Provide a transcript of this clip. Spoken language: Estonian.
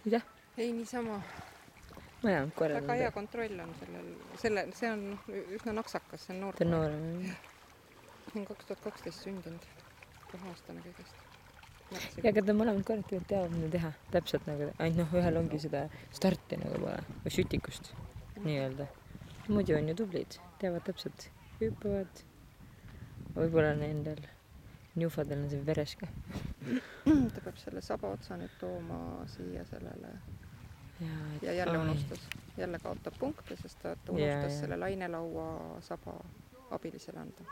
Mida? Ei, niisama. Mõlemad korrad. Väga hea kontroll on sellel. See on üsna naksakas, see on noor. Ta on noorem. See on 2012 sündinud. 2 aastane kõigest. Ja aga ta mõlemad korrad tegelikult teavad mida teha. Täpselt nagu, ainult ühel ongi seda starti nagu pole. Või sütikust, nii-öelda. Muidu on ju tublid. Teavad täpselt. Hüppavad. Võib-olla nendel njufadel on see veres ka. Ta peab selle saba otsa nüüd tooma siia sellele. Ja jälle unustas. Jälle kaotab punkte, sest ta unustas selle lainelaua saba abilisele anda.